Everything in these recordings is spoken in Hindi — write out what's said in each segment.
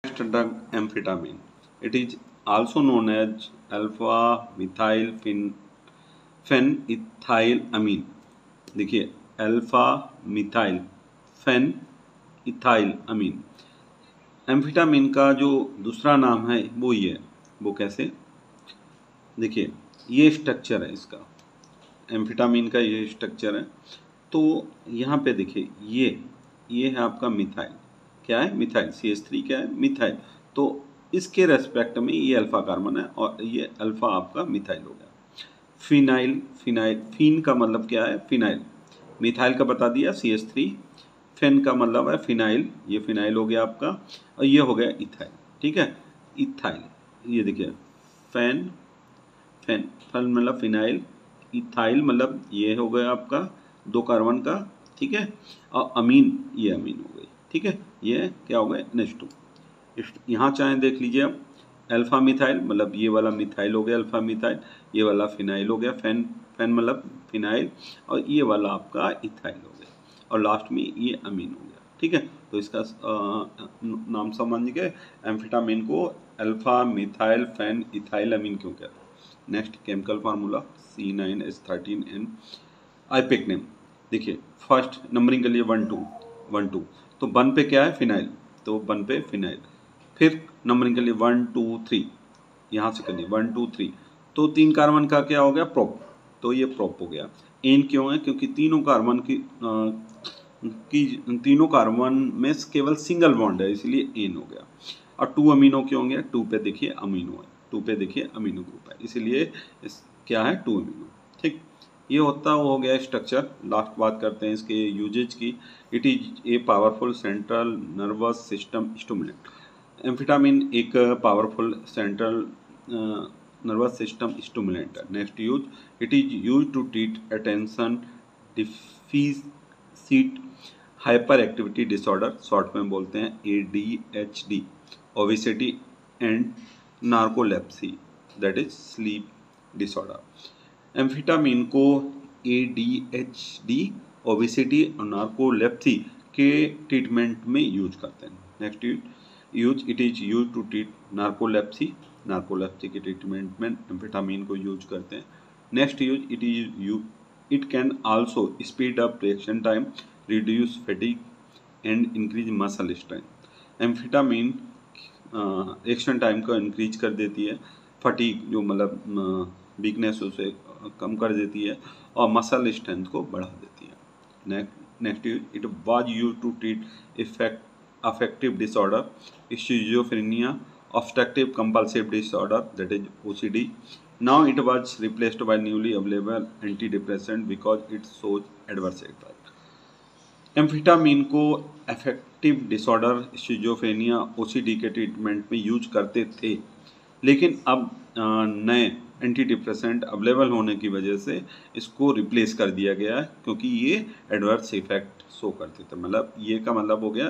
Next drug amphetamine. It is also known as alpha methyl phenethylamine. देखिए अल्फा मिथाइल फेन इथाइल अमीन। एम्फेटामिन का जो दूसरा नाम है वो ये है। वो कैसे? देखिए ये स्ट्रक्चर है इसका, एम्फेटामिन का ये स्ट्रक्चर है। तो यहाँ पे देखिए ये है आपका मिथाइल। क्या है? मिथाइल। CH3 क्या है? मिथाइल। तो इसके रेस्पेक्ट में ये अल्फा कार्बन है और ये अल्फा आपका मिथाइल हो गया। फिनाइल फिन का मतलब क्या है? फिनाइल। मिथाइल का बता दिया CH3। फेन का मतलब है फिनाइल, ये फिनाइल हो गया आपका, और ये हो गया इथाइल। ठीक है, इथाइल। ये देखिए फेन फेन फेन मतलब फिनाइल, इथाइल मतलब ये हो गया आपका 2 कार्बन का। ठीक है, और अमीन, ये अमीन हो गई। ठीक है, ये क्या हो गया? NH2। यहाँ चाहे देख लीजिए आप, अल्फा मिथाइल मतलब ये वाला मिथाइल हो गया अल्फा मिथाइल, ये वाला फिनाइल हो गया फेन फेन मतलब फिनाइल, और ये वाला आपका इथाइल हो गया, और लास्ट में ये अमीन हो गया। ठीक है, तो इसका नाम समझ गए, एम्फेटामिन को अल्फा मिथाइल फेन इथाइल अमीन क्यों कहते हैं। Next chemical formula C9H13N। IUPAC name देखिए, फर्स्ट नंबरिंग के लिए 1 2 1 2, तो 1 पे क्या है? फिनाइल, तो 1 पे फिनाइल। फिर नंबरिंग के लिए 1 2 3, यहाँ से करिए 1 2 3, तो 3 कार्बन का क्या हो गया? प्रोप, तो ये प्रोप हो गया। एन क्यों है? क्योंकि तीनों कार्बन तीनों कार्बन में केवल सिंगल बॉन्ड है, इसलिए एन हो गया। और 2 अमीनो क्यों हो गया? 2 पे देखिए अमीनो है, 2 पे देखिए अमीनो ग्रुप है, इसीलिए क्या है? 2 अमीनो। ठीक, ये होता हो गया स्ट्रक्चर। लास्ट बात करते हैं इसके यूजेज की। It is a powerful central nervous system stimulant. Amphetamine एक powerful central nervous system stimulant है। Next use, it is use to treat attention deficit hyperactivity disorder, short में बोलते हैं ADHD, obesity and narcolepsy, that is sleep disorder. Amphetamine को ADHD, ओबेसिटी और नार्कोलेप्सी के ट्रीटमेंट में यूज करते हैं। Next use, it is use to treat narcolepsy, narcolepsy के ट्रीटमेंट में एम्फेटामिन को यूज करते हैं। Next use, it can also speed up reaction time, reduce fatigue and increase muscle strength. Amphetamine reaction time को इंक्रीज कर देती है, फटीग जो मतलब वीकनेस उसे कम कर देती है, और मसल स्ट्रेंथ को बढ़ा देती है। Next it was use to treat affective disorder, schizophrenia, obstructive compulsive disorder, that is OCD. Now it was replaced by newly available antidepressant because it shows adverse effect. Amphetamine को अफेक्टिव डिसऑर्डर, शिजोफ्रेनिया, OCD के ट्रीटमेंट में यूज करते थे, लेकिन अब नए एंटी डिप्रेसेंट अवेलेबल होने की वजह से इसको रिप्लेस कर दिया गया है, क्योंकि ये एडवर्स इफेक्ट शो करते थे। मतलब ये का मतलब हो गया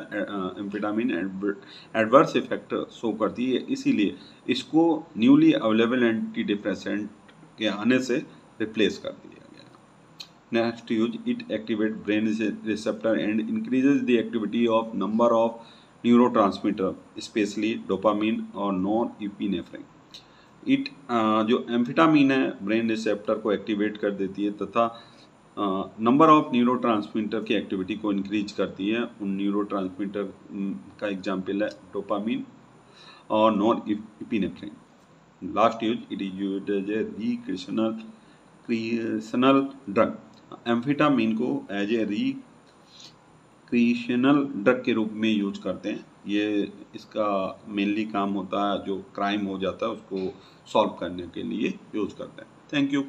एम्फेटामिन एडवर्स इफेक्ट शो करती है, इसीलिए इसको न्यूली अवेलेबल एंटी डिप्रेसेंट के आने से रिप्लेस कर दिया गया। Next use, it activates brain receptor and increases the activity of number of neurotransmitter, especially dopamine और norepinephrine. इट जो एम्फेटामिन है ब्रेन रिसेप्टर को एक्टिवेट कर देती है तथा नंबर ऑफ न्यूरोट्रांसमीटर की एक्टिविटी को इंक्रीज करती है। उन न्यूरोट्रांसमीटर का एग्जाम्पल है डोपामिन और norepinephrine. Last use, it is used as a recreational drug. Amphetamine को एज ए रिक्रिएशनल ड्रग के रूप में यूज करते हैं। ये इसका मेनली काम होता है, जो क्राइम हो जाता है उसको सॉल्व करने के लिए यूज करते हैं। Thank you.